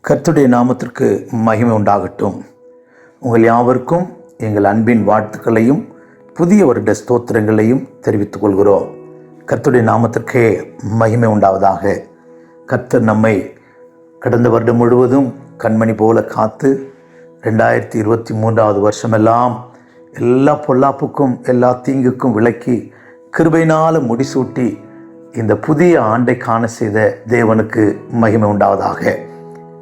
கர்த்தருடைய நாமத்திற்கு மகிமை உண்டாகட்டும். உங்கள் யாவருக்கும் எங்கள் அன்பின் வாழ்த்துக்களையும் புதிய வருட ஸ்தோத்திரங்களையும் தெரிவித்துக் கொள்கிறோம். கர்த்தருடைய நாமத்திற்கே மகிமை உண்டாவதாக. கர்த்தர் நம்மை கடந்த வருடம் முழுவதும் கண்மணி போல காத்து 2023 வருஷமெல்லாம் எல்லா பொல்லாப்புக்கும் எல்லா தீங்குக்கும் விலக்கி கிருபையினால முடிசூட்டி இந்த புதிய ஆண்டை காண செய்த தேவனுக்கு மகிமை உண்டாவதாக.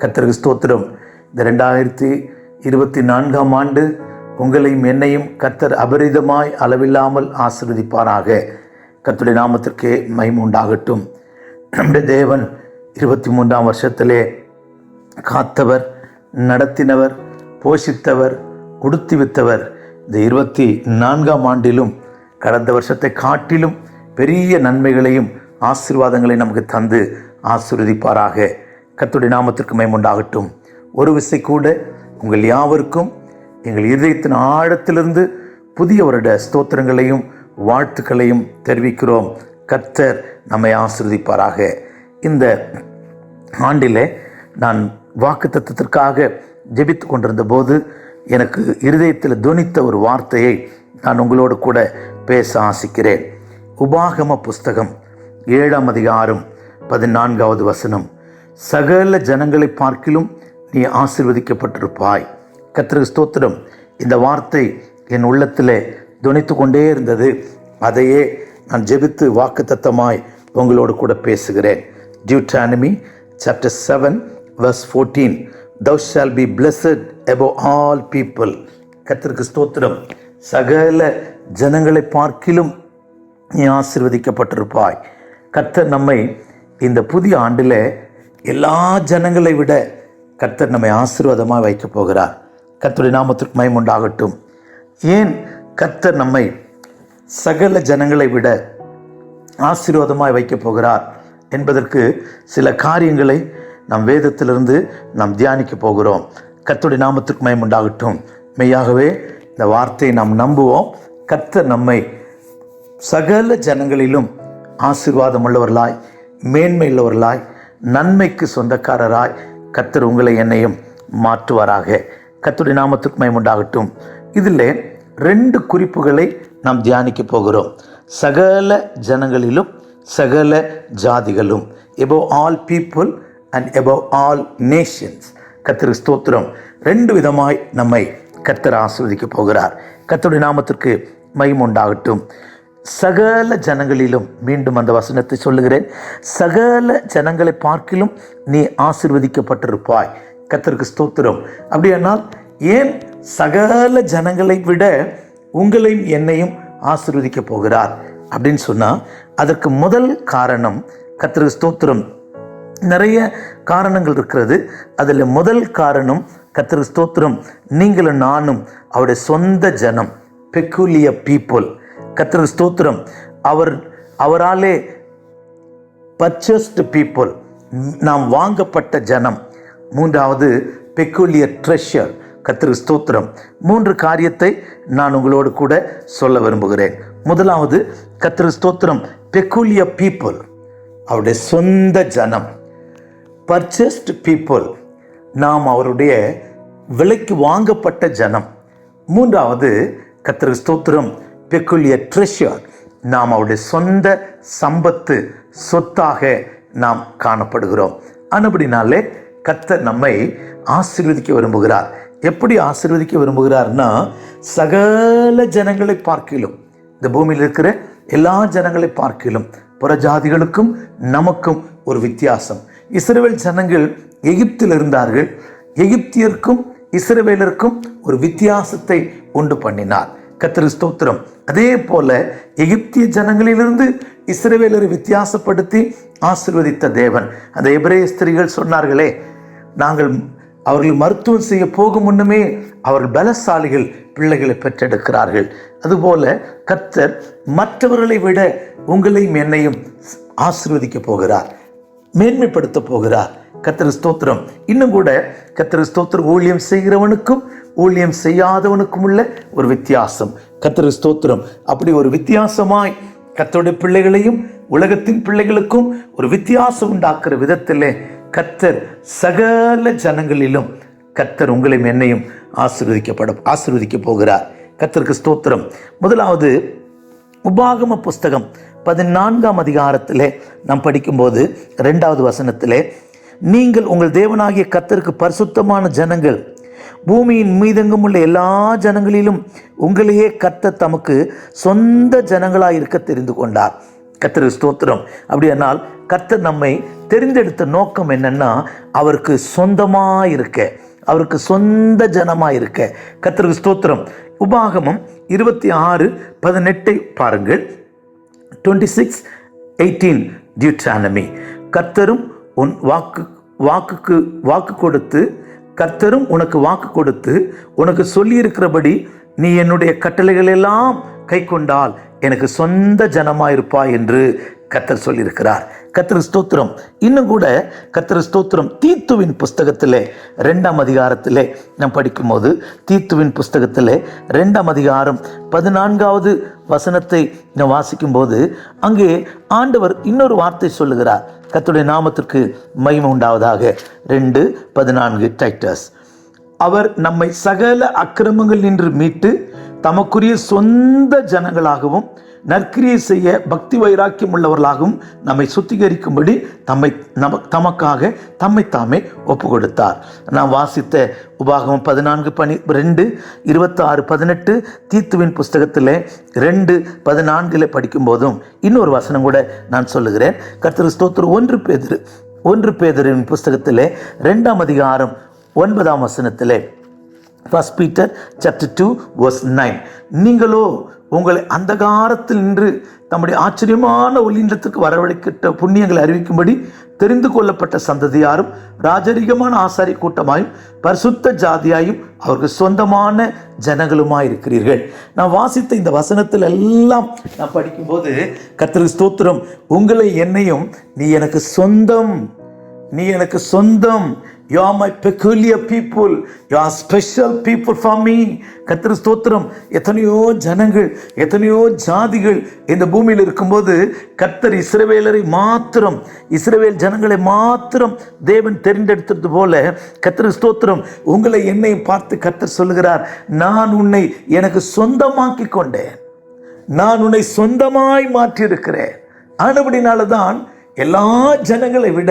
கர்த்தருக்கு ஸ்தோத்திரம். இந்த 2024 ஆண்டு உங்களையும் என்னையும் கர்த்தர் அபரிதமாய் அளவில்லாமல் ஆசீர்வதிப்பாராக. கர்த்தருடைய நாமத்திற்கே மகிமை உண்டாகட்டும். நம்முடைய தேவன் 23ஆம் வருஷத்திலே காத்தவர், நடத்தினவர், போஷித்தவர், உடுத்திவித்தவர். இந்த 24ஆம் ஆண்டிலும் கடந்த வருஷத்தை காட்டிலும் பெரிய நன்மைகளையும் ஆசீர்வாதங்களையும் நமக்கு தந்து ஆசீர்வதிப்பாராக. கர்த்தருடைய நாமத்திற்கு மகிமை உண்டாகட்டும். ஒரு விசை கூட உங்கள் யாவருக்கும் எங்கள் இதயத்தின் ஆழத்திலிருந்து புதிய வருட ஸ்தோத்திரங்களையும் வாழ்த்துக்களையும் தெரிவிக்கிறோம். கர்த்தர் நம்மை ஆசீர்வதிப்பாராக. இந்த ஆண்டிலே நான் வாக்குத்தத்தத்திற்காக ஜெபித்து கொண்டிருந்த போது எனக்கு இருதயத்தில் துணித்த ஒரு வார்த்தையை நான் உங்களோடு கூட பேச ஆசிக்கிறேன். உபாகம புஸ்தகம் 7ஆம் அதிகாரம் 14வது வசனம். சகல ஜனங்களை பார்க்கிலும் நீ ஆசீர்வதிக்கப்பட்டிருப்பாய். கர்த்தருக்கு ஸ்தோத்திரம். இந்த வார்த்தை என் உள்ளத்திலே துணித்து கொண்டே இருந்தது. அதையே நான் ஜெபித்து வாக்குத்தத்தமாய் உங்களோடு கூட பேசுகிறேன். Deuteronomy chapter 7 verse 14. Thou shalt be blessed above all people. கர்த்தருக்கு ஸ்தோத்திரம். சகல ஜனங்களை பார்க்கிலும் நீ ஆசீர்வதிக்கப்பட்டிருப்பாய். கர்த்தர் நம்மை இந்த புதிய ஆண்டில் எல்லா ஜனங்களை விட கர்த்தர் நம்மை ஆசீர்வாதமாக வைக்கப் போகிறார். கர்த்தருடைய நாமத்திற்கு மகிமை உண்டாகட்டும். ஏன் கர்த்தர் நம்மை சகல ஜனங்களை விட ஆசீர்வாதமாக வைக்கப் போகிறார் என்பதற்கு சில காரியங்களை நாம் வேதத்திலிருந்து நாம் தியானிக்க போகிறோம். கர்த்தருடைய நாமத்திற்கு மகிமை உண்டாகட்டும். மெய்யாகவே இந்த வார்த்தையை நாம் நம்புவோம். கர்த்தர் நம்மை சகல ஜனங்களிலும் ஆசீர்வாதம் உள்ளவர்களாய், மேன்மையுள்ளவர்களாய், நன்மைக்கு சொந்தக்காரராய் கர்த்தர் உங்களை என்னையும் மாற்றுவாராக. கர்த்தருடைய நாமத்திற்கு மகிமை உண்டாகட்டும். இதில் 2 குறிப்புகளை நாம் தியானிக்க போகிறோம். சகல ஜனங்களிலும் சகல ஜாதிகளும், above all people and above all nations. கர்த்தருக்கு ஸ்தோத்திரம். 2 விதமாய் நம்மை கர்த்தர் ஆசீர்வதிக்க போகிறார். கர்த்தருடைய நாமத்திற்கு மகிமை உண்டாகட்டும். சகல ஜனங்களிலும், மீண்டும் அந்த வசனத்தை சொல்லுகிறேன், சகல ஜனங்களை பார்க்கிலும் நீ ஆசீர்வதிக்கப்பட்டிருப்பாய். கர்த்தருக்கு ஸ்தோத்திரம். அப்படியானால் ஏன் சகல ஜனங்களை விட உங்களையும் என்னையும் ஆசீர்வதிக்க போகிறார் அப்படின்னு சொன்னால் அதற்கு முதல் காரணம், கர்த்தருக்கு ஸ்தோத்திரம், நிறைய காரணங்கள் இருக்கிறது. அதில் முதல் காரணம், கர்த்தருக்கு ஸ்தோத்திரம், நீங்களும் நானும் அவருடைய சொந்த ஜனம், பெக்குலியர் பீப்புள். கர்த்தருக்கு ஸ்தோத்திரம். அவராலே பர்ச்சேஸ்டு பீப்புள், நாம் வாங்கப்பட்ட ஜனம். 3வது பெக்குலியர் ட்ரெஷர். கர்த்தருக்கு ஸ்தோத்திரம். 3 காரியத்தை நான் உங்களோடு கூட சொல்ல விரும்புகிறேன். முதலாவது, கர்த்தருக்கு ஸ்தோத்திரம், பெக்குலியர் பீப்புள், அவருடைய சொந்த ஜனம். பர்ச்சேஸ்டு பீப்புள், நாம் அவருடைய விலைக்கு வாங்கப்பட்ட ஜனம். 3வது, கர்த்தருக்கு ஸ்தோத்திரம், பெக்குலியர் ட்ரெஷர், நாம் அவருடைய சொந்த சம்பத்து, சொத்தாக நாம் காணப்படுகிறோம். ஆனபடினாலே கர்த்தர் நம்மை ஆசீர்வதிக்க விரும்புகிறார். எப்படி ஆசீர்வதிக்க விரும்புகிறார்னா, சகல ஜனங்களை பார்க்கிலும், இந்த பூமியில் இருக்கிற எல்லா ஜனங்களை பார்க்கிலும், புறஜாதிகளுக்கும் நமக்கும் ஒரு வித்தியாசம். இஸ்ரவேல் ஜனங்கள் எகிப்தில் இருந்தார்கள். எகிப்தியருக்கும் இஸ்ரவேலருக்கும் ஒரு வித்தியாசத்தை உண்டு பண்ணினார். கர்த்தருக்கு ஸ்தோத்திரம். அதே போல எகிப்திய ஜனங்களிலிருந்து இஸ்ரவேலரை வித்தியாசப்படுத்தி ஆசீர்வதித்த தேவன். அந்த எபிரேய ஸ்திரீகள் சொன்னார்களே, நாங்கள் அவர்கள் மருத்துவம் செய்ய போகும் முன்னுமே அவர்கள் பலசாலிகள் பிள்ளைகளை பெற்றெடுக்கிறார்கள். அதுபோல கர்த்தர் மற்றவர்களை விட உங்களையும் என்னையும் ஆசீர்வதிக்க போகிறார், மேன்மைப்படுத்த போகிறார். கர்த்தருக்கு ஸ்தோத்திரம். இன்னும் கூட கர்த்தருக்கு ஸ்தோத்திரம், ஊழியம் செய்கிறவனுக்கும் ஊழியம் செய்யாதவனுக்கும் உள்ள ஒரு வித்தியாசம். கர்த்தருக்கு ஸ்தோத்திரம். அப்படி ஒரு வித்தியாசமாய் கர்த்தருடைய பிள்ளைகளையும் உலகத்தின் பிள்ளைகளுக்கும் ஒரு வித்தியாசம் உண்டாக்குற விதத்திலே கர்த்தர் சகல ஜனங்களிலும் கர்த்தர் உங்களையும் என்னையும் ஆசீர்வதிக்க போகிறார். கர்த்தருக்கு ஸ்தோத்திரம். முதலாவது உபாகம புஸ்தகம் 14ஆம் அதிகாரத்திலே நாம் படிக்கும்போது 2வது வசனத்திலே, நீங்கள் உங்கள் தேவனாகிய கர்த்தருக்கு பரிசுத்தமான ஜனங்கள், பூமியின் மீதெங்கும் உள்ள எல்லா ஜனங்களிலும் உங்களையே கர்த்தர் தமக்கு சொந்த ஜனங்களாக இருக்க தெரிந்து கொண்டார். கர்த்தருக்கு ஸ்தோத்திரம். அப்படியானால் கர்த்தர் நம்மை தெரிந்தெடுத்த நோக்கம் என்னன்னா, அவருக்கு சொந்தமாக இருக்க, அவருக்கு சொந்த ஜனமாக இருக்க. கர்த்தருக்கு ஸ்தோத்திரம். உபாகமம் 26:18 பாருங்கள். 26:18 டியூட்ரானமி. கர்த்தரும் உன் வாக்கு கொடுத்து கர்த்தரும் உனக்கு வாக்கு கொடுத்து உனக்கு சொல்லியிருக்கிறபடி நீ என்னுடைய கட்டளைகள் எல்லாம் கை கொண்டால் எனக்கு சொந்த ஜனமாயிருப்பாய் என்று கர்த்தர் சொல்லியிருக்கிறார். கர்த்தர் ஸ்தோத்திரம். இன்னும் கூட கர்த்தர் ஸ்தோத்திரம். தீத்துவின் புஸ்தகத்திலே 2ஆம் அதிகாரத்திலே நாம் படிக்கும்போது, தீத்துவின் புஸ்தகத்திலே 2ஆம் அதிகாரம் 14வது வசனத்தை நாம் வாசிக்கும்போது, அங்கே ஆண்டவர் இன்னொரு வார்த்தை சொல்லுகிறார். கர்த்தருடைய நாமத்திற்கு மகிமை உண்டாவதாக. 2:14 டைட்டஸ். அவர் நம்மை சகல அக்கிரமங்கள் நின்று மீட்டு தமக்குரிய சொந்த ஜனங்களாகவும் நற்கிரியை செய்ய பக்தி வைராக்கியம் உள்ளவர்களாகவும் நம்மை சுத்திகரிக்கும்படி தமக்காக தம்மை தாமே ஒப்பு கொடுத்தார். நான் வாசித்த உபாகமம் 14:2, 26:18, தீத்துவின் புஸ்தகத்தில் 2:14 படிக்கும் போதும் இன்னொரு வசனம் கூட நான் சொல்லுகிறேன். கர்த்தர் ஸ்தோத்திரம். 1 பேதுருவின் புஸ்தகத்தில் 2ஆம் அதிகாரம் 9ஆம் வசனத்திலே, 1 Peter chapter 2 verse 9, நீங்களோ உங்களை அந்தகாரத்தில் நின்று தம்முடைய ஆச்சரியமான ஒளியிடத்துக்கு வரவழைக்கிட்ட புண்ணியங்களை அறிவிக்கும்படி தெரிந்து கொள்ளப்பட்ட சந்ததியாரும் ராஜரிகமான ஆசாரிய கூட்டமாயும் பரிசுத்த ஜாதியாயும் அவருக்கு சொந்தமான ஜனங்களுமாய் இருக்கிறீர்கள். நான் வாசித்த இந்த வசனத்தில் எல்லாம் நான் படிக்கும்போது, கர்த்தருக்கு ஸ்தோத்திரம், உங்களை என்னையும் நீ எனக்கு சொந்தம், நீ எனக்கு சொந்தம். You are my peculiar people. You are special people for me. கர்த்தருக்கு ஸ்தோத்திரம். எத்தனையோ ஜனங்கள், எத்தனையோ ஜாதிகள் இந்த பூமியில் இருக்கும்போது கர்த்தர் இஸ்ரவேல் ஜனங்களை மாத்திரம் தேவன் தெரிந்தெடுத்தது போல, கர்த்தருக்கு ஸ்தோத்திரம், உங்களை என்னை பார்த்து கர்த்தர் சொல்லுகிறார், நான் உன்னை எனக்கு சொந்தமாக்கி கொண்டேன், நான் உன்னை சொந்தமாய் மாற்றியிருக்கிறேன். ஆனபடினால தான் எல்லா ஜனங்களை விட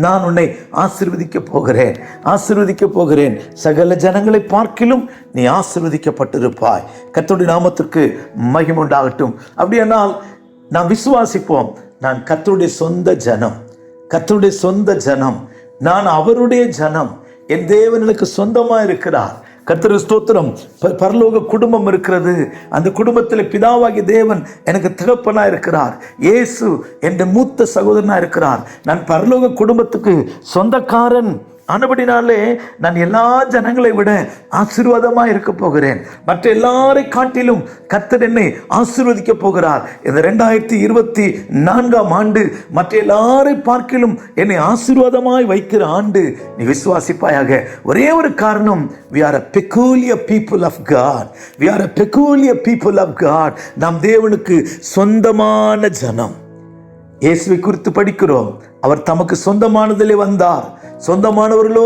நான் உன்னை ஆசீர்வதிக்க போகிறேன். சகல ஜனங்களை பார்க்கிலும் நீ ஆசீர்வதிக்கப்பட்டிருப்பாய். கர்த்தருடைய நாமத்திற்கு மகிமை உண்டாகட்டும். அப்படியானால் நாம் விசுவாசிப்போம், நான் கர்த்தருடைய சொந்த ஜனம், நான் அவருடைய ஜனம், என் தேவன் எனக்கு சொந்தமா இருக்கிறார். கர்த்தருக்கு ஸ்தோத்திரம். பரலோக குடும்பம் இருக்கிறது. அந்த குடும்பத்தில் பிதாவாகிய தேவன் எனக்கு தகப்பனா இருக்கிறார். இயேசு என்ற மூத்த சகோதரனா இருக்கிறார். நான் பரலோக குடும்பத்துக்கு சொந்தக்காரன். ஆனபடினாலே நான் எல்லா ஜனங்களை விட ஆசீர்வாதமாக இருக்க போகிறேன். மற்ற எல்லாரை காட்டிலும் கர்த்தர் என்னை ஆசீர்வதிக்க போகிறார். இந்த 2024ஆம் ஆண்டு மற்ற எல்லாரை பார்க்கிலும் என்னை ஆசீர்வாதமாய் வைக்கிற ஆண்டு. நீ விசுவாசிப்பாயாக. ஒரே ஒரு காரணம், we are a peculiar people of God. We are a peculiar people of God. நாம் தேவனுக்கு சொந்தமான ஜனம். இயேசுவை குறித்து படிக்கிறோம். அவர் தமக்கு சொந்தமானதிலே வந்தார், சொந்தமானவர்களோ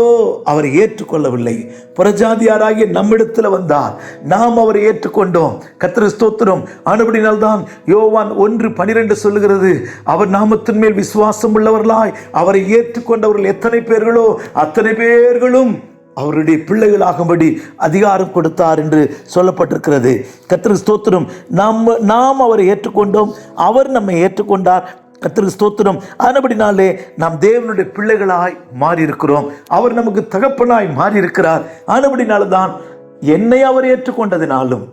அவரை ஏற்றுக்கொள்ளவில்லை. புறஜாதியாராகிய நம்மிடத்தில் வந்தார், நாம் அவரை ஏற்றுக்கொண்டோம். கர்த்தருக்கு ஸ்தோத்திரம். ஆனபடினால்தான் யோவான் 1:12 சொல்லுகிறது, அவர் நாமத்தின் மேல் விசுவாசம் உள்ளவர்களாய் அவரை ஏற்றுக்கொண்டவர்கள் எத்தனை பேர்களோ அத்தனை பேர்களும் அவருடைய பிள்ளைகளாகும்படி அதிகாரம் கொடுத்தார் என்று சொல்லப்பட்டிருக்கிறது. கர்த்தருக்கு ஸ்தோத்திரம். நாம் அவரை ஏற்றுக்கொண்டோம், அவர் நம்மை ஏற்றுக்கொண்டார். கர்த்தருக்கு ஸ்தோத்திரம். ஆனபடினாலே நாம் தேவனுடைய பிள்ளைகளாய் மாறி இருக்கிறோம். அவர் நமக்கு தகப்பனாய் மாறி இருக்கிறார். ஆனபடினால்தான் என்னை அவர் ஏற்றுக்கொண்டதினாலும்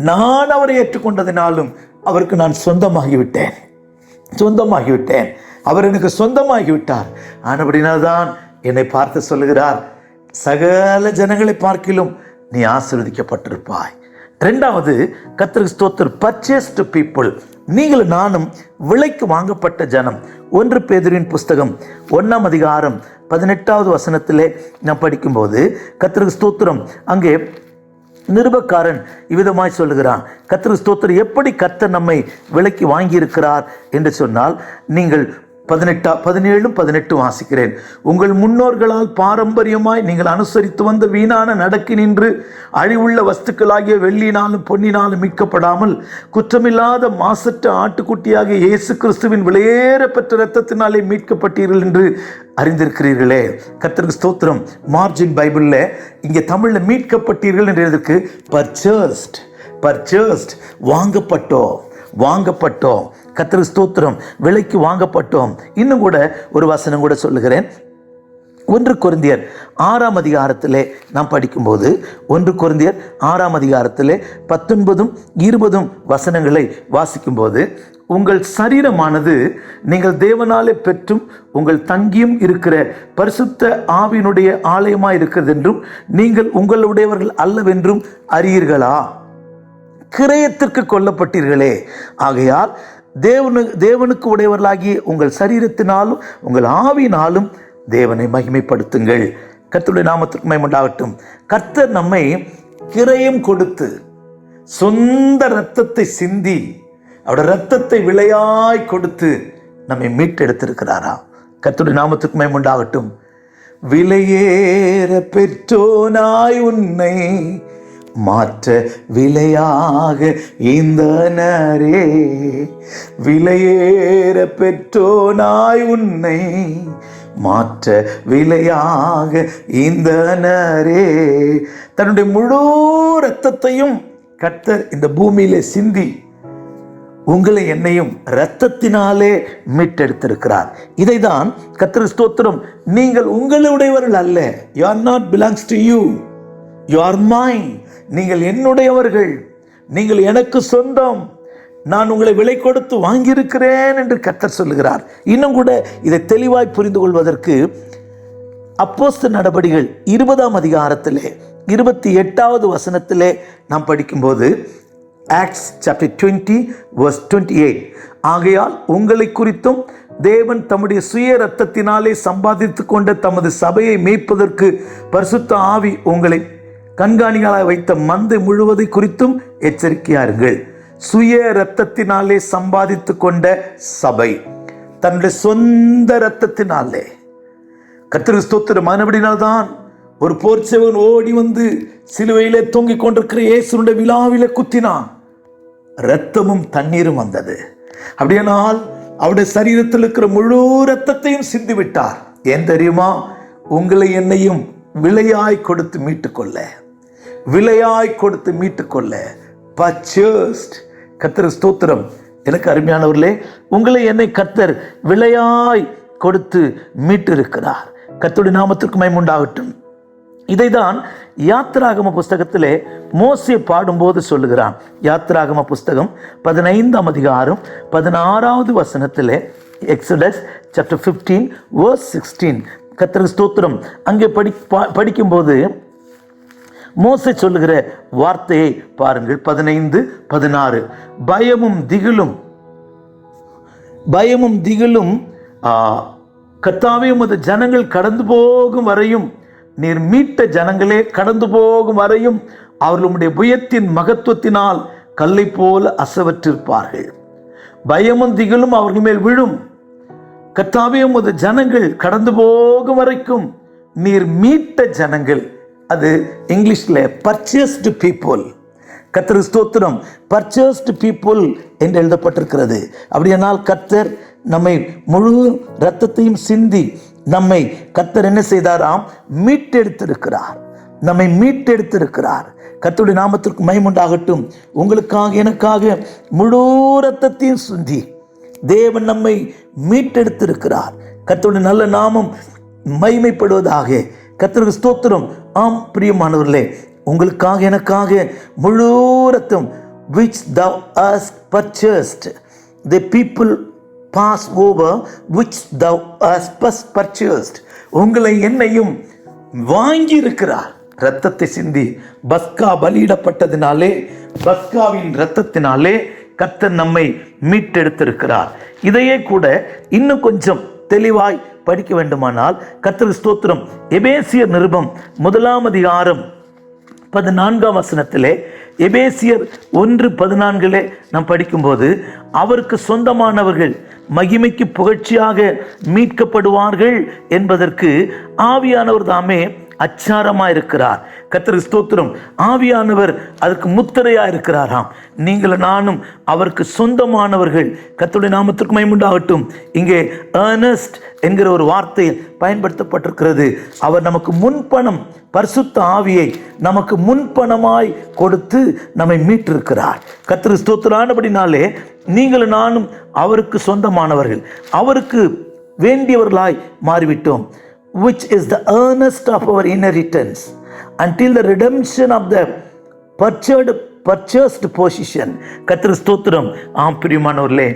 நான் அவரை ஏற்றுக்கொண்டதினாலும் அவருக்கு நான் சொந்தமாகிவிட்டேன். அவர் எனக்கு சொந்தமாகிவிட்டார். ஆனபடினால்தான் என்னை பார்த்து சொல்லுகிறார், சகல ஜனங்களை பார்க்கிலும் நீ ஆசீர்வதிக்கப்பட்டிருப்பாய். 2வது, கர்த்தருக்கு ஸ்தோத்திரம், பர்ச்சேஸ்டு பீப்புள். நீங்களும் நானும் விலைக்கு வாங்கப்பட்ட ஜனம். 1 பேதுருவின் புஸ்தகம் 1ஆம் அதிகாரம் 18வது வசனத்திலே நாம் படிக்கும்போது, கர்த்தருக்கு ஸ்தோத்திரம், அங்கே நிருபக்காரன் இவ்விதமாய் சொல்லுகிறான். கர்த்தருக்கு ஸ்தோத்திரம், எப்படி கர்த்தர் நம்மை விலைக்கு வாங்கியிருக்கிறார் என்று சொன்னால், நீங்கள் 17-18 வாசிக்கிறேன். உங்கள் முன்னோர்களால் பாரம்பரியமாய் நீங்கள் அனுசரித்து வந்த வீணான நடக்கினின்று அழிவுள்ள வஸ்துக்களாகிய வெள்ளினாலும் பொன்னினாலும் மீட்கப்படாமல் குற்றமில்லாத மாசற்ற ஆட்டுக்குட்டியாகிய இயேசு கிறிஸ்துவின் விலையேற பெற்ற இரத்தத்தினாலே மீட்கப்பட்டீர்கள் என்று அறிந்திருக்கிறீர்களே. கர்த்தருக்கு ஸ்தோத்திரம். மார்ஜின் பைபிள்ல இங்கே தமிழ்ல மீட்கப்பட்டீர்கள் என்றதுக்கு பர்ச்சேஸ்ட் வாங்கப்பட்டோம். கர்த்தருக்கு ஸ்தோத்திரம். விலைக்கு வாங்கப்பட்டோம். இன்னும் கூட ஒரு வசனம் கூட சொல்லுகிறேன். 1 கொரிந்தியர் 6ஆம் அதிகாரத்திலே நாம் படிக்கும்போது 1 கொரிந்தியர் 6ஆம் அதிகாரத்திலே 19-20 வசனங்களை வாசிக்கும்போது, உங்கள் சரீரமானது நீங்கள் தேவனாலே பெற்றும் உங்கள் தங்கியும் இருக்கிற பரிசுத்த ஆவியினுடைய ஆலயமாய் இருக்கிறது என்றும் நீங்கள் உங்களுடையவர்கள் அல்லவென்றும் அறியீர்களா? கிரயத்திற்கு கொல்லப்பட்டீர்களே. ஆகையால் தேவனுக்கு உடையவர்களாகிய உங்கள் சரீரத்தினாலும் உங்கள் ஆவியினாலும் தேவனை மகிமைப்படுத்துங்கள். கர்த்தருடைய நாமத்திற்கு மகிமை உண்டாகட்டும். கர்த்தர் நம்மை கிரயம் கொடுத்து சொந்த இரத்தத்தை சிந்தி அவருடைய இரத்தத்தை விலையாய் கொடுத்து நம்மை மீட்டெடுத்திருக்கிறாரா? கர்த்தருடைய நாமத்திற்கு மகிமை உண்டாகட்டும். விலையேற பெற்றோனாய் உன்னை மாற்ற விலையாக ஈந்தனரே, விலையேற பெற்றோனாய் உன்னை மாற்ற விலையாக ஈந்தனரே. தன்னுடைய முழு இரத்தத்தையும் கர்த்தர் இந்த பூமியிலே சிந்தி உங்களை என்னையும் இரத்தத்தினாலே மீட்டெடுத்திருக்கிறார். இதைதான் கர்த்தருக்கு ஸ்தோத்திரம். நீங்கள் உங்களுடையவர்கள் அல்ல. You are not belongs to you. You are mine. நீங்கள் என்னுடையவர்கள், நீங்கள் எனக்கு சொந்தம், நான் உங்களை விலை கொடுத்து வாங்கியிருக்கிறேன் என்று கர்த்தர் சொல்லுகிறார். இன்னும் கூட இதை தெளிவாய் புரிந்து கொள்வதற்கு அப்போஸ்தலர் நடபடிகள் 20ஆம் அதிகாரத்திலே 28வது வசனத்திலே நாம் படிக்கும்போது, Acts chapter 20 verse 28, ஆகையால் உங்களை குறித்தும் தேவன் தம்முடைய சுய இரத்தத்தினாலே சம்பாதித்து கொண்ட தமது சபையை மேய்ப்பதற்கு பரிசுத்த ஆவி உங்களை கண்காணிகளாய் வைத்த மந்தை முழுவதை குறித்தும் எச்சரிக்கையாருங்கள். சுய இரத்தத்தினாலே சம்பாதித்து கொண்ட சபை, தன்னுடைய சொந்த இரத்தத்தினாலே. கர்த்தருக்கு ஸ்தோத்திரம். மறுபடினால்தான் ஒரு போர்ச்சவன் ஓடி வந்து சிலுவையிலே தொங்கிக் கொண்டிருக்கிற இயேசுனுடைய விழாவிலே குத்தினான். இரத்தமும் தண்ணீரும் வந்தது. அப்படியானால் அவருடைய சரீரத்தில் இருக்கிற முழு இரத்தத்தையும் சிந்தி விட்டார். ஏன் தெரியுமா? உங்களை என்னையும் விலையாய் கொடுத்து மீட்டுக்கொள்ள பர்ச்சேஸ்ட். கர்த்தர் ஸ்தோத்திரம். எனக்கு அருமையானவர்களே, உங்களை என்னை கர்த்தர் விலையாய் கொடுத்து மீட்டு இருக்கிறார். கர்த்தருடைய நாமத்திற்கு மகிமை உண்டாகட்டும். இதைதான் யாத்திராகம புஸ்தகத்திலே மோசே பாடும்போது சொல்லுகிறான். யாத்திராகம புஸ்தகம் 15ஆம் அதிகாரம் 16வது வசனத்திலே, எக்ஸோடஸ் chapter 15 verse 16, கர்த்தருக்கு ஸ்தோத்திரம். அங்கே படிக்கும்போது மோசே சொல்லுகிற வார்த்தையை பாருங்கள். 15-16, பயமும் திகிலும் கர்த்தாவே உமது ஜனங்கள் கடந்து போகும் வரையும், நீர் மீட்ட ஜனங்களே கடந்து போகும் வரையும் அவர்களுடைய புயத்தின் மகத்துவத்தினால் கல்லை போல அசவற்றிருப்பார்கள். பயமும் திகிலும் அவர்கள் மேல் விழும். கர்த்தாவே உமது ஜனங்கள் கடந்து போகும் வரைக்கும் நீர் மீட்ட ஜனங்கள், அது இங்கிலீஷ்ல பர்ச்சேஸ்டு பீப்புள். கர்த்தர் ஸ்தோத்திரம். பர்ச்சேஸ்டு பீப்புள் என்று எழுதப்பட்டிருக்கிறது. அப்படியானால் கர்த்தர் நம்மை முழு இரத்தத்தையும் சிந்தி நம்மை கர்த்தர் என்ன செய்தாராம்? நம்மை மீட்டெடுத்திருக்கிறார். கர்த்தருடைய நாமத்திற்கு மகிமை உண்டாகட்டும். உங்களுக்காக எனக்காக முழு இரத்தத்தையும் சிந்தி தேவன் நம்மை மீட்டெடுத்திருக்கிறார். கர்த்தருடைய நல்ல நாமம் மகிமைப்படுவதாக. கர்த்தருக்கு ஸ்தோத்திரம். ஆம் பிரியமானவர்களே, உங்களுக்காக எனக்காக முழு இரத்தம் which thou hast purchased, the people pass over which thou hast purchased, உங்களை என்னையும் வாங்கி இருக்கிறார். இரத்தத்தை சிந்தி பஸ்கா பலியிடப்பட்டதினாலே, பஸ்காவின் இரத்தத்தினாலே கர்த்தர் நம்மை மீட்டெடுத்திருக்கிறார். இதையே கூட இன்னும் கொஞ்சம் தெளிவாய் படிக்க வேண்டுமானால் கர்த்தருக்கு ஸ்தோத்திரம். எபேசியர் நிருபம் 1ஆம் அதிகாரம் 14ஆம் வசனத்திலே, எபேசியர் 1:14 நாம் படிக்கும்போது, அவருக்கு சொந்தமானவர்கள் மகிமைக்கு புகழ்ச்சியாக மீட்கப்படுவார்கள் என்பதற்கு ஆவியானவர் தாமே அச்சாரமா இருக்கிறார். கர்த்தருக்கு ஸ்தோத்திரம். ஆவியானவர் அதற்கு முத்திரையா இருக்கிறாராம். நீங்களும் நானும் அவருக்கு சொந்தமானவர்கள். கர்த்தருடைய நாமத்திற்கு மகிமை உண்டாகட்டும். இங்கே ஏர்னஸ்ட் என்கிற ஒரு வார்த்தை பயன்படுத்தப்பட்டிருக்கிறது. அவர் நமக்கு முன்பணம், பரிசுத்த ஆவியை நமக்கு முன்பணமாய் கொடுத்து நம்மை மீட்டிருக்கிறார். கர்த்தருக்கு ஸ்தோத்திரானபடினாலே நீங்களும் நானும் அவருக்கு சொந்தமானவர்கள், அவருக்கு வேண்டியவர்களாய் மாறிவிட்டோம். Which is the earnest of our inheritance until the redemption of the purchased possession. கர்த்தருக்கு ஸ்தோத்திரம். பிரியமானவர்களே,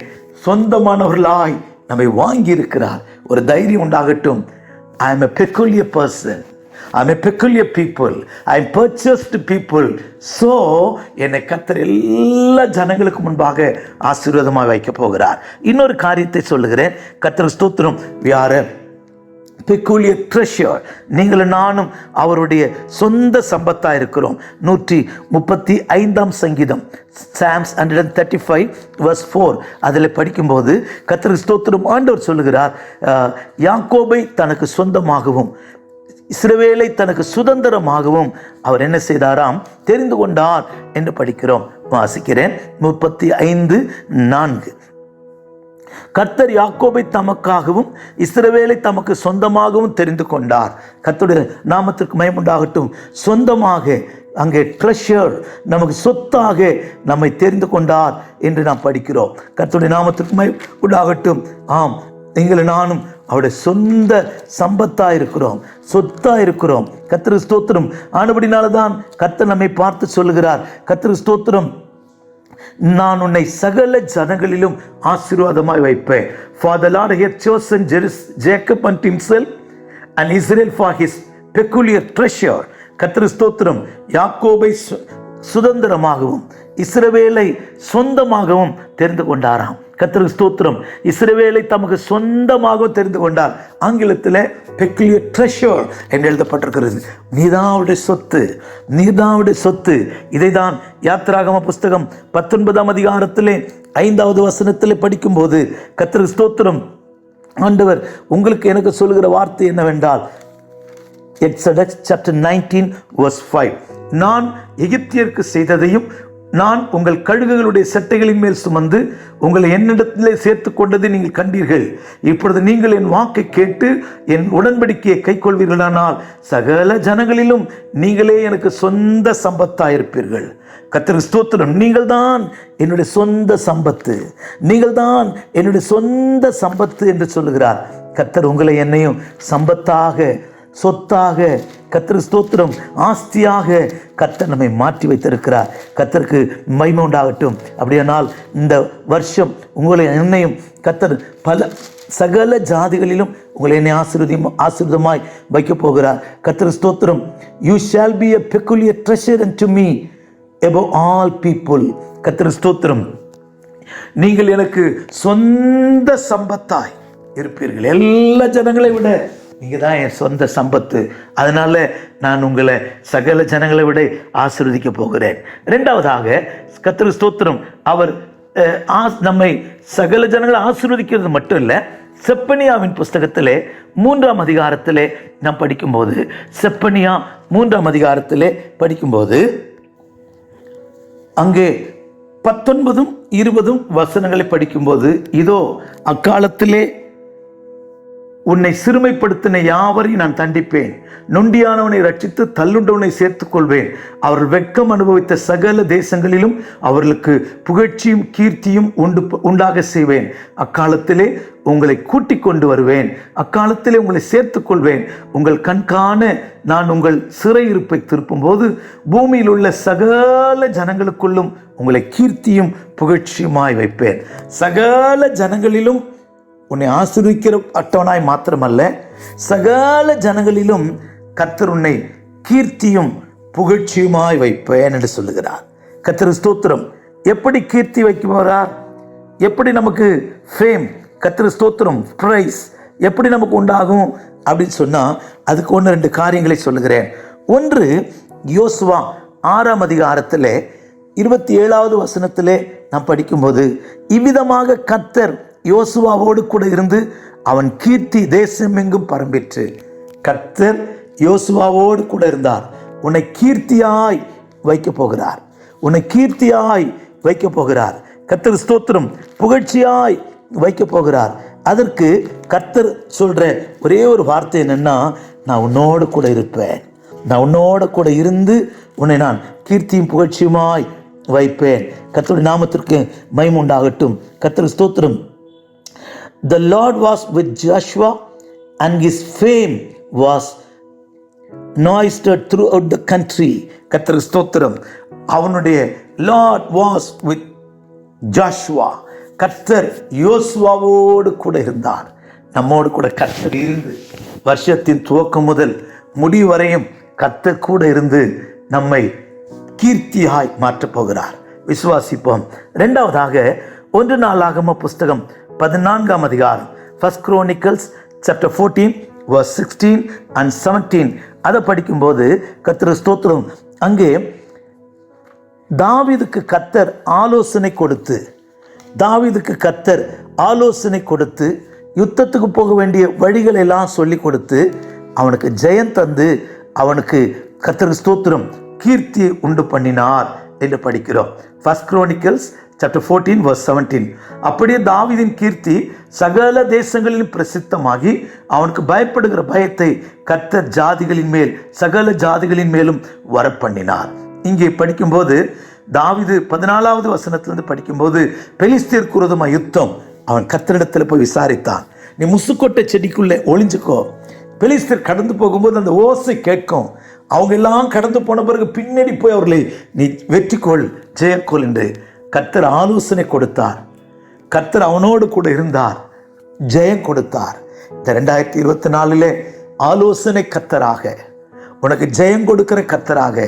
சொந்தமானவர்களாய் நம்மை வாங்கி இருக்கிறார். ஒரு தைரியம் உண்டாகட்டும். I am a peculiar person. I am a peculiar people. I am purchased people. So என்னை கர்த்தர் எல்லா ஜனங்களுக்கு முன்பாக ஆசீர்வாதமாக வைக்க போகிறார். இன்னொரு காரியத்தை சொல்லுகிறேன். கர்த்தருக்கு ஸ்தோத்திரம். We are a peculiar treasure. நீங்களும் நானும் அவருடைய சொந்த சம்பத்தா இருக்கிறோம். 135ஆம் சங்கீதம், Psalms 135 verse 4 அதில் படிக்கும்போது கர்த்தருக்கு ஸ்தோத்திரம், ஆண்டவர் சொல்லுகிறார், யாக்கோபை தனக்கு சொந்தமாகவும் இஸ்ரவேலை தனக்கு சுதந்திரமாகவும் அவர் என்ன செய்தாராம்? தெரிந்து கொண்டார் என்று படிக்கிறோம். வாசிக்கிறேன். 35:4. கர்த்தர் யாக்கோபை தமக்காகவும் இஸ்ரவேலை தமக்கு சொந்தமாகவும் தெரிந்து கொண்டார். கர்த்தருடைய நாமத்திற்கு மகிமை உண்டாகட்டும். சொந்தமாக, அங்கே ட்ரெஷர், நமக்கு சொத்தாக நம்மை தெரிந்து கொண்டார் என்று நாம் படிக்கிறோம். கர்த்தருடைய நாமத்திற்கு மகிமை உண்டாகட்டும். நீங்களும் நானும் அவருடைய சொந்த சம்பத்தா இருக்கிறோம், சொத்தா இருக்கிறோம். கர்த்தருக்கு ஸ்தோத்திரம். ஆனபடினால்தான் கர்த்தர் நம்மை பார்த்து சொல்லுகிறார், கர்த்தருக்கு ஸ்தோத்திரம், நான் உன்னை சகல ஜனங்களிலும் ஆசீர்வாதமாய் வைப்பேன். For the Lord had chosen Jacob unto himself and Israel for his peculiar treasure. கர்த்தருக்கு ஸ்தோத்திரம். யாக்கோபை சுதந்திரமாகவும் இஸ்ரவேலை சொந்தமாகவும் தெரிந்து கொண்டாராம். கர்த்தருக்கு ஸ்தோத்திரம். இஸ்ரவேலை தமக்கு சொந்தமாக தெரிந்து கொண்டார். ஆங்கிலத்தில் பெக்குலியர் ட்ரெஷர் என்று எழுதப்பட்டிருக்கிறது. நீதாவுடைய சொத்து, நீதாவுடைய சொத்து. இதைதான் யாத்திராகம புஸ்தகம் 19ஆம் அதிகாரத்திலே 5வது வசனத்திலே படிக்கும்போது கர்த்தருக்கு ஸ்தோத்திரம், ஆண்டவர் உங்களுக்கு எனக்கு சொல்லுகிற வார்த்தை என்னவென்றால், Exodus chapter 19 verse 5, நான் எகிப்தியருக்கு செய்ததையும் நான் உங்கள் கழுகுகளுடைய சட்டைகளின் மேல் சுமந்து உங்களை என்னிடத்திலே சேர்த்து கொண்டதை நீங்கள் கண்டீர்கள். இப்பொழுது நீங்கள் என் வாக்கை கேட்டு என் உடன்படிக்கையை கைக்கொள்வீர்களானால் சகல ஜனங்களிலும் நீங்களே எனக்கு சொந்த சம்பத்தாயிருப்பீர்கள். கர்த்தருக்கு ஸ்தோத்திரம். நீங்கள் தான் என்னுடைய சொந்த சம்பத்து, நீங்கள் தான் என்னுடைய சொந்த சம்பத்து என்று சொல்லுகிறார். கர்த்தர் உங்களை என்னையும் சம்பத்தாக, சொத்தாக, கர்த்தருக்கு ஸ்தோத்திரம், ஆஸ்தியாக கர்த்தர் நம்மை மாற்றி வைத்திருக்கிறார். கர்த்தருக்கு மகிமை உண்டாகட்டும். அப்படியானால் இந்த வருஷம் உங்களை என்னையும் கர்த்தர் பல சகல ஜாதிகளிலும் உங்களை என்னை ஆசீர்வாதமாய் வைக்க போகிறார். கர்த்தருக்கு ஸ்தோத்திரம். You shall be a peculiar treasure unto me above all people. கர்த்தருக்கு ஸ்தோத்திரம். நீங்கள் எனக்கு சொந்த சம்பத்தாய் இருப்பீர்கள். எல்லா ஜனங்களை விட நீங்க தான் என் சொந்த சம்பத்து. அதனால நான் உங்களை சகல ஜனங்களை விட ஆசீர்வதிக்க போகிறேன். இரண்டாவதாக கர்த்தருக்கு ஸ்தோத்திரம், அவர் நம்மை சகல ஜனங்களை ஆசீர்வதிக்கிறது மட்டும் இல்லை, செப்பனியாவின் புஸ்தகத்திலே 3ஆம் அதிகாரத்திலே நாம் படிக்கும்போது, செப்பனியா 3ஆம் அதிகாரத்திலே படிக்கும்போது அங்கே 19 20 வசனங்களை படிக்கும்போது, இதோ அக்காலத்திலே உன்னை சிறுமைப்படுத்தின யாவரையும் நான் தண்டிப்பேன், நொண்டியானவனை ரட்சித்து தள்ளுண்டவனை சேர்த்துக் கொள்வேன். அவர்கள் வெட்கம் அனுபவித்த சகல தேசங்களிலும் அவர்களுக்கு புகழ்ச்சியும் கீர்த்தியும் உண்டாக செய்வேன். அக்காலத்திலே உங்களை கூட்டிக் கொண்டு வருவேன், அக்காலத்திலே உங்களை சேர்த்துக் கொள்வேன். உங்கள் கண்காண நான் உங்கள் சிறையிருப்பை திருப்பும் போது பூமியில் உள்ள சகல ஜனங்களுக்குள்ளும் உங்களை கீர்த்தியும் புகழ்ச்சியுமாய் வைப்பேன். சகல ஜனங்களிலும் உன்னை ஆசீர்வதிக்கிற அட்டவனாய் மாத்திரமல்ல, சகல ஜனங்களிலும் கர்த்தர் உன்னை கீர்த்தியும் புகழ்ச்சியுமாய் வைப்பேன் என்று சொல்லுகிறார். கர்த்தருக்கு ஸ்தோத்திரம். எப்படி கீர்த்தி வைக்க போகிறார்? எப்படி நமக்கு ஃபேம், கர்த்தருக்கு ஸ்தோத்திரம், பிரைஸ் எப்படி நமக்கு உண்டாகும் அப்படின்னு சொன்னால் அதுக்கு 1-2 காரியங்களை சொல்லுகிறேன். ஒன்று, யோசுவா 6ஆம் அதிகாரத்திலே 27வது வசனத்திலே நாம் படிக்கும்போது, இவ்விதமாக கர்த்தர் யோசுவாவோடு கூட இருந்து அவன் கீர்த்தி தேசமெங்கும் பரம்பிற்று. கர்த்தர் யோசுவாவோடு கூட இருந்தார். உன்னை கீர்த்தியாய் வைக்க போகிறார். உன்னை கீர்த்தியாய் வைக்க போகிறார். கர்த்தர் ஸ்தோத்திரம். புகழ்ச்சியாய் வைக்க போகிறார். அதற்கு கர்த்தர் சொல்ற ஒரே ஒரு வார்த்தை என்னன்னா, நான் உன்னோடு கூட இருப்பேன். நான் உன்னோட கூட இருந்து உன்னை நான் கீர்த்தியும் புகழ்ச்சியுமாய் வைப்பேன். கர்த்தருடைய நாமத்திற்கு மகிமை உண்டாகட்டும். கர்த்தர் ஸ்தோத்திரம். The Lord was with Joshua and his fame was noised throughout the country. கர்த்தர் ஸ்தோத்திரம். அவனுடைய Lord was with Joshua. கர்த்தர் யோசுவாவோடு கூட இருந்தார். நம்மோடு கூட கர்த்தர் இருந்து வருஷத்தின் துவக்கம் முதல் முடிவு வரையும் கர்த்தர் கூட இருந்து நம்மை கீர்த்தியாய் மாற்றப் போகிறார். விசுவாசிப்போம். இரண்டாவதாக 1 நாளாகம புஸ்தகம் 14ஆம் அதிகாரம், 1 Chronicles chapter 14 verse 16 and 17 அதை படிக்கும்போது கர்த்தர் ஸ்தோத்திரம். அங்கே தாவீதுக்கு கர்த்தர் ஆலோசனை கொடுத்து யுத்தத்துக்கு போக வேண்டிய வழிகளை எல்லாம் சொல்லி கொடுத்து அவனுக்கு ஜெயம் தந்து அவனுக்கு கர்த்தர் ஸ்தோத்திரம் கீர்த்தி உண்டு பண்ணினார் என்று படிக்கிறோம். 1 Chronicles chapter 14 verse 17. அப்படியே தாவீதின் கீர்த்தி சகல தேசங்களிலும் பிரசித்தமாகி அவனுக்கு பயப்படுகிற பயத்தை கர்த்தர் ஜாதிகளின் மேல் சகல ஜாதிகளின் மேலும் வரப்பண்ணினார். இங்கே படிக்கும்போது தாவீது 14வது வசனத்திலிருந்து படிக்கும்போது, பெலிஸ்தியருக்கு விரோதமா யுத்தம். அவன் கர்த்தரிடத்தில் போய் விசாரித்தான். நீ முசுக்கொட்டை செடிக்குள்ளே ஒளிஞ்சுக்கோ. பெலிஸ்தியர் கடந்து போகும்போது அந்த ஓசை கேட்கும். அவங்க எல்லாம் கடந்து போன பிறகு பின்னாடி போய் அவர்களை நீ வெற்றிக்கொள், ஜெயக்கொள் என்று கர்த்தர் ஆலோசனை கொடுத்தார். கர்த்தர் அவனோடு கூட இருந்தார், ஜெயம் கொடுத்தார். இந்த 2024 ஆலோசனை கர்த்தராக, உனக்கு ஜெயம் கொடுக்கிற கர்த்தராக,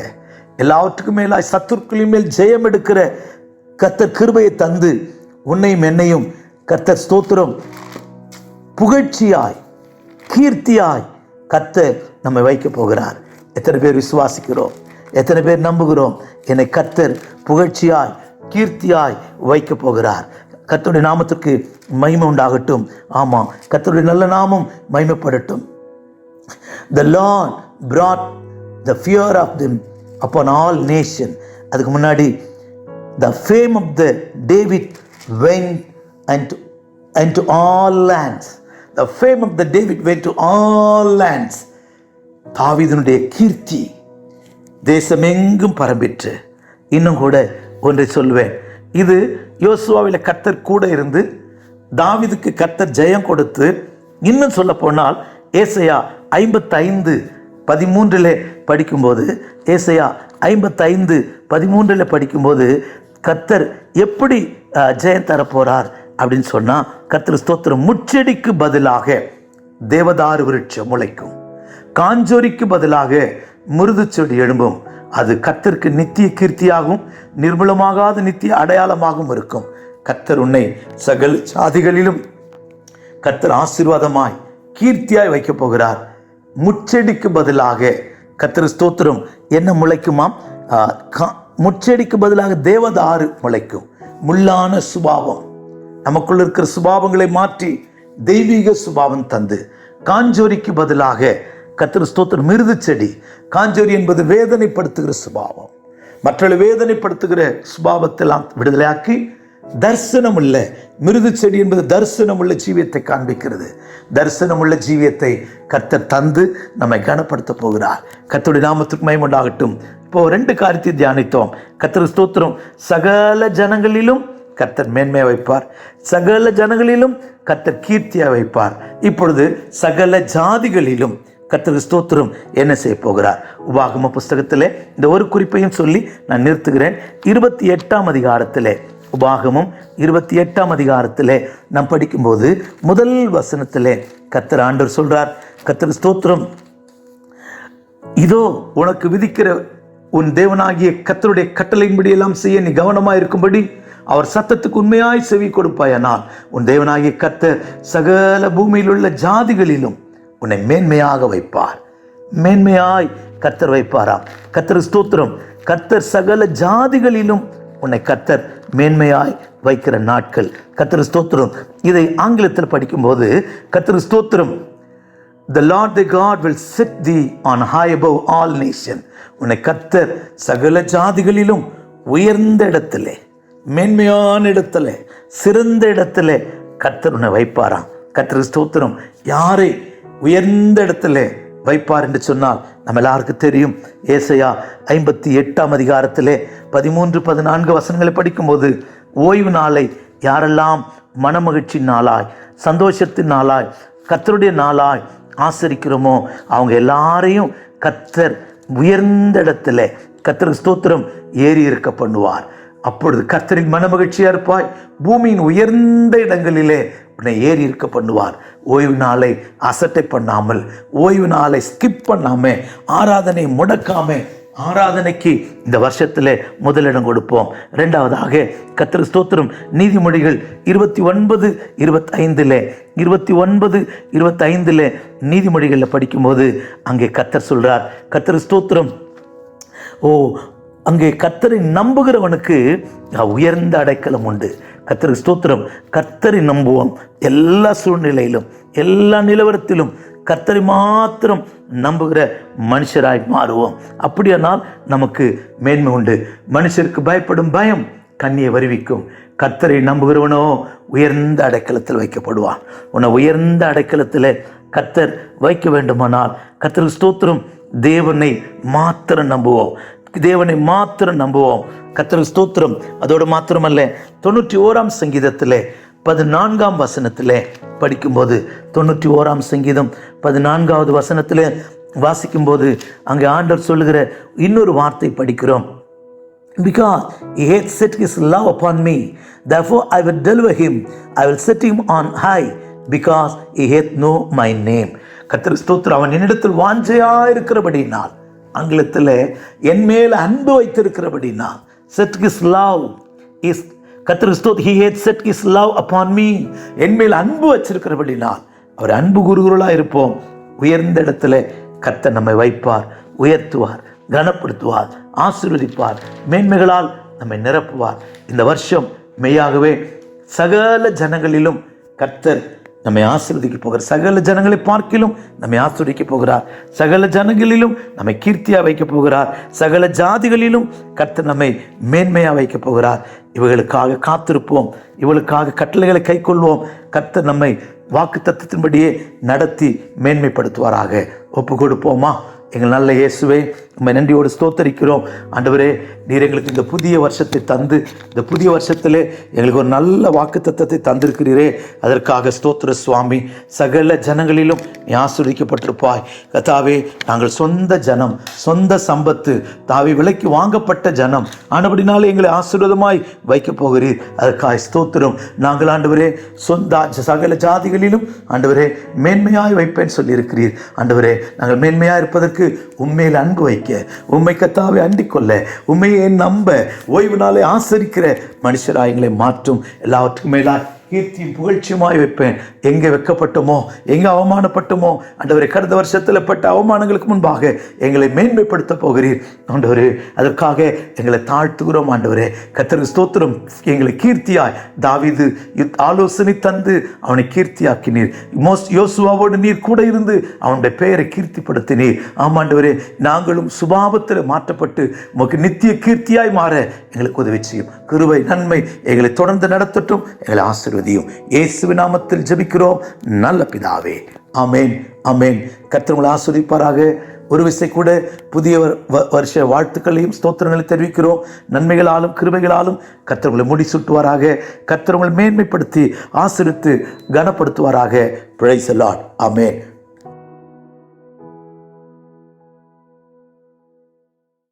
எல்லாவற்றுக்கும் மேலாய் சத்துருக்களின் மேல் ஜெயம் எடுக்கிற கர்த்தர் கிருபையை தந்து உன்னையும் என்னையும் கர்த்தர் ஸ்தோத்திரம் புகழ்ச்சியாய் கீர்த்தியாய் கர்த்தர் நம்மை வைக்க போகிறார். எத்தனை பேர் விசுவாசிக்கிறோம்? எத்தனை பேர் நம்புகிறோம்? என்னை கர்த்தர் புகழ்ச்சியாய் கீர்த்தியாய் வைக்க போகிறார். கர்த்தருடைய நாமத்திற்கு மகிமை உண்டாகட்டும். ஆமாம், கர்த்தருடைய நல்ல நாமம் மகிமைப்படட்டும். The Lord brought the fear of them upon all nation. அதுக்கு முன்னாடி the fame of the David went into all lands. The fame of the David went to all lands. தாவீதினுடைய கீர்த்தி தேசமெங்கும் பரம்பிற்று. இன்னும் கூட ஒன்றை சொல்வேன். இது யோசுவாவில கர்த்தர் கூட இருந்து தாவீதுக்கு கர்த்தர் ஜெயம் கொடுத்து, இன்னும் சொல்ல போனால் ஏசாயா 55:13 படிக்கும்போது, ஏசாயா 55:13 படிக்கும்போது கர்த்தர் எப்படி ஜெயம் தர போறார் அப்படின்னு சொன்னா, கர்த்தர் ஸ்தோத்திரம், முச்செடிக்கு பதிலாக தேவதாரு விருட்சம் முளைக்கும், காஞ்சோரிக்கு பதிலாக மிருது செடி எழும்பும். அது கர்த்தருக்கு நித்திய கீர்த்தியாகவும் நிர்மூலமாகாத நித்திய அடையாளமாகவும் இருக்கும். கர்த்தர் உன்னை சகல சாதிகளிலும் கர்த்தர் ஆசீர்வாதமாய் கீர்த்தியாய் வைக்க போகிறார். முச்செடிக்கு பதிலாக கர்த்தர் ஸ்தோத்திரம் என்ன முளைக்குமாம்? முச்செடிக்கு பதிலாக தேவதாரு முளைக்கும். முள்ளான சுபாவம், நமக்குள்ள இருக்கிற சுபாவங்களை மாற்றி தெய்வீக சுபாவம் தந்து, காஞ்சோரிக்கு பதிலாக கர்த்தர் ஸ்தோத்திரம் மிருது செடி. காஞ்சோரி என்பது வேதனைப்படுத்துகிற சுபாவம். மற்றவர்களை வேதனைப்படுத்துகிற சுபாவத்தெல்லாம் விடுதலையாக்கி தரிசனம் உள்ள மிருது செடி என்பது தரிசனம் உள்ள ஜீவியத்தை காண்பிக்கிறது. தரிசனம் உள்ள ஜீவியத்தை கர்த்தர் தந்து நம்மை கனப்படுத்த போகிறார். கர்த்தருடைய நாமத்துக்கு மகிமை உண்டாகட்டும். இப்போ 2 காரியத்தை தியானித்தோம். கர்த்தர் ஸ்தோத்திரம், சகல ஜனங்களிலும் கர்த்தர் மேன்மையை வைப்பார், சகல ஜனங்களிலும் கர்த்தர் கீர்த்தியை வைப்பார். இப்பொழுது சகல ஜாதிகளிலும் கர்த்தர் ஸ்தோத்திரம் என்ன செய்ய போகிறார்? உபாகம புஸ்தகத்திலே இந்த ஒரு குறிப்பையும் சொல்லி நான் நிறுத்துகிறேன். 28ஆம் அதிகாரத்திலே, உபாகமம் 28ஆம் அதிகாரத்திலே நாம் படிக்கும்போது முதல் வசனத்திலே கர்த்தர் ஆண்டவர் சொல்றார், கர்த்தர் ஸ்தோத்திரம், இதோ உனக்கு விதிக்கிற உன் தேவனாகிய கர்த்தருடைய கட்டளையின்படி எல்லாம் செய்ய நீ கவனமாய் இருக்கும்படி அவர் சத்தத்துக்கு உண்மையாய் செவி கொடுப்பாயானால் உன் தேவனாகிய கர்த்தர் சகல பூமியில் உள்ள ஜாதிகளிலும் உன்னை மேன்மையாக வைப்பார். மேன்மையாய் கர்த்தர் வைப்பாராம். கர்த்தர் ஸ்தோத்திரம். கர்த்தர் சகல ஜாதிகளிலும் உன்னை கர்த்தர் மேன்மையாய் வைக்கிற நாட்கள். கர்த்தர் ஸ்தோத்திரம். இதை ஆங்கிலத்தில் படிக்கும்போது கர்த்தர் ஸ்தோத்திரம், The Lord thy God will set thee on high above all nations. உன்னை கர்த்தர் சகல ஜாதிகளிலும் உயர்ந்த இடத்திலே, மேன்மையான இடத்திலே, சிறந்த இடத்திலே கர்த்தர் உன்னை வைப்பாராம். கர்த்தர் ஸ்தோத்திரம். யாரை உயர்ந்த இடத்திலே வைப்பார் என்று சொன்னால் நம்ம எல்லாருக்கும் தெரியும். ஏசாயா 58ஆம் அதிகாரத்திலே 13-14 வசனங்களை படிக்கும்போது, ஓய்வு நாளை யாரெல்லாம் மனமகிழ்ச்சி நாளாய், சந்தோஷத்தின் நாளாய், கர்த்தருடைய நாளாய் ஆசரிக்கிறோமோ அவங்க எல்லாரையும் கர்த்தர் உயர்ந்த இடத்துல, கர்த்தருக்கு ஸ்தோத்திரம், ஏறி இருக்க பண்ணுவார். அப்பொழுது கர்த்தரின் மனமகிழ்ச்சியா இருப்பாய். பூமியின் உயர்ந்த இடங்களிலே உன்னை ஏறி இருக்க பண்ணுவார். ஓய்வு நாளை அசட்டை பண்ணாமல், ஓய்வு நாளை ஸ்கிப் பண்ணாம, ஆராதனை முடக்காம, ஆராதனைக்கு இந்த வருஷத்துல முதலிடம் கொடுப்போம். இரண்டாவதாக கர்த்தருக்கு ஸ்தோத்திரம், நீதிமொழிகள் 29-25 நீதிமொழிகளில் படிக்கும்போது அங்கே கர்த்தர் சொல்றார். கர்த்தருக்கு ஸ்தோத்திரம். அங்கே கர்த்தரை நம்புகிறவனுக்கு உயர்ந்த அடைக்கலம் உண்டு. கர்த்தருக்கு ஸ்தோத்திரம். கர்த்தரை நம்புவோம். எல்லா சூழ்நிலையிலும், எல்லா நிலவரத்திலும் கர்த்தரை மாத்திரம் நம்புகிற மனுஷராய் மாறுவோம். அப்படியானால் நமக்கு மேன்மை உண்டு. மனுஷருக்கு பயப்படும் பயம் கண்ணியை வருவிக்கும். கர்த்தரை நம்புகிறவனோ உயர்ந்த அடைக்கலத்தில் வைக்கப்படுவான். உன்னை உயர்ந்த அடைக்கலத்தில் கர்த்தர் வைக்க வேண்டுமானால் கர்த்தருக்கு ஸ்தோத்திரம், தேவனை மாத்திரம் நம்புவோம். தேவனை மாத்திரம் நம்புவோம். கர்த்தருக்கு ஸ்தோத்திரம். அதோடு மாத்திரமல்ல, 91ஆம் சங்கீதத்திலே 14ஆம் வசனத்திலே படிக்கும்போது, 91ஆம் சங்கீதம் 14வது வசனத்திலே வாசிக்கும்போது அங்கே ஆண்டவர் சொல்லுகிற இன்னொரு வார்த்தை படிக்கிறோம். Because he hath set his love upon me, therefore I will deliver him, I will set him on high, because he hath known my name. கர்த்தருக்கு ஸ்தோத்திரம். அவன் என்னிடத்தில் வாஞ்சையா இருக்கிறபடினால், ஆங்கிலத்தில் என் மேல் அன்பு வைத்திருக்கிறபடினால், set his love is, கர்த்தருக்கு ஸ்தோத்திரம், he hath set his love upon me, என் மேல் அன்பு வச்சிருக்கிறபடினால் அவர் அன்பு கூறுகிறவர்களா இருப்போம். உயர்ந்த இடத்துல கர்த்தர் நம்மை வைப்பார், உயர்த்துவார், கனப்படுத்துவார், ஆசீர்வதிப்பார், மேன்மைகளால் நம்மை நிரப்புவார். இந்த வருஷம் மெய்யாகவே சகல ஜனங்களிலும் கர்த்தர் நம்மை ஆசீர்வதிக்க போகிறார். சகல ஜனங்களை பார்க்கிலும் நம்மை ஆசீர்வதிக்க போகிறார். சகல ஜனங்களிலும் நம்மை கீர்த்தியா வைக்க போகிறார். சகல ஜாதிகளிலும் கர்த்தர் நம்மை மேன்மையா வைக்க போகிறார். இவர்களுக்காக காத்திருப்போம். இவளுக்காக கட்டளைகளை கை கொள்வோம். கர்த்தர் நம்மை வாக்கு தத்தத்தின்படியே நடத்தி மேன்மைப்படுத்துவாராக. ஒப்பு கொடுப்போமா? எங்கள் நல்ல இயேசுவே, உம்மை நன்றியோடு ஸ்தோத்தரிக்கிறோம். ஆண்டவரே, நீர் எங்களுக்கு இந்த புதிய வருஷத்தை தந்து, இந்த புதிய வருஷத்திலே எங்களுக்கு ஒரு நல்ல வாக்குத்தத்தத்தை தந்திருக்கிறீரே, அதற்காக ஸ்தோத்திர சுவாமி. சகல ஜனங்களிலும் நீ ஆசீர்வதிக்கப்பட்டிருப்பாய். கர்த்தாவே, நாங்கள் சொந்த ஜனம், சொந்த சம்பத்து, தாவி விலைக்கு வாங்கப்பட்ட ஜனம். ஆனபடினாலே எங்களை ஆசீர்வாதமாய் வைக்க போகிறீர். அதற்காக ஸ்தோத்திரம். நாங்கள் ஆண்டவரே சகல ஜாதிகளிலும் ஆண்டவரே மேன்மையாய் வைப்பேன் சொல்லியிருக்கிறீர். ஆண்டவரே, நாங்கள் மேன்மையாக இருப்பதற்கு உண்மையில் அன்பு வைக்க, உண்மை கர்த்தாவை அண்டிக் கொள்ள, உண்மையை நம்ப, ஓய்வு நாளை ஆசரிக்கிற மனுஷராய் எங்களை மாற்றும். எல்லாவற்றுக்கும் மேலாய் கீர்த்தியும் புகழ்ச்சியுமாய் வைப்பேன். எங்கே வெட்கப்பட்டோமோ, எங்கே அவமானப்பட்டோமோ, ஆண்டவரே, கடந்த வருஷத்தில் பட்ட அவமானங்களுக்கு முன்பாக எங்களை மேன்மைப்படுத்த போகிறீர். ஆண்டவரே, அதற்காக எங்களை தாழ்த்துகிறோம். ஆண்டவரே, கர்த்தருக்கு ஸ்தோத்திரம். எங்களை கீர்த்தியாய் தாவீது ஆலோசனை தந்து அவனை கீர்த்தியாக்கினீர். யோசுவாவோடு நீர் கூட இருந்து அவனுடைய பெயரை கீர்த்திப்படுத்தினீர். ஆமாண்டவரே, நாங்களும் சுபாவத்தில் மாற்றப்பட்டு உமக்கு நித்திய கீர்த்தியாய் மாற எங்களுக்கு உதவி செய்யும். கிருபை நன்மை எங்களை தொடர்ந்து நடத்தட்டும். எங்களை ஆசீர்வதியும். இயேசுவின் நாமத்தில் ஜெபிக்கிறோம் நல்ல பிதாவே. ஆமேன், ஆமேன். கர்த்தர் உங்களை ஆசீர்வதிப்பாராக. ஒரு விசை கூட புதிய வருஷ வாழ்த்துக்களையும் ஸ்தோத்திரங்களை தெரிவிக்கிறோம். நன்மைகளாலும் கிருபைகளாலும் கர்த்தர் உங்களை முடிசூட்டுவாராக. கர்த்தர் உங்களை மேன்மைப்படுத்தி ஆசீர்வதித்து கனப்படுத்துவாராக. Praise the Lord. ஆமேன்.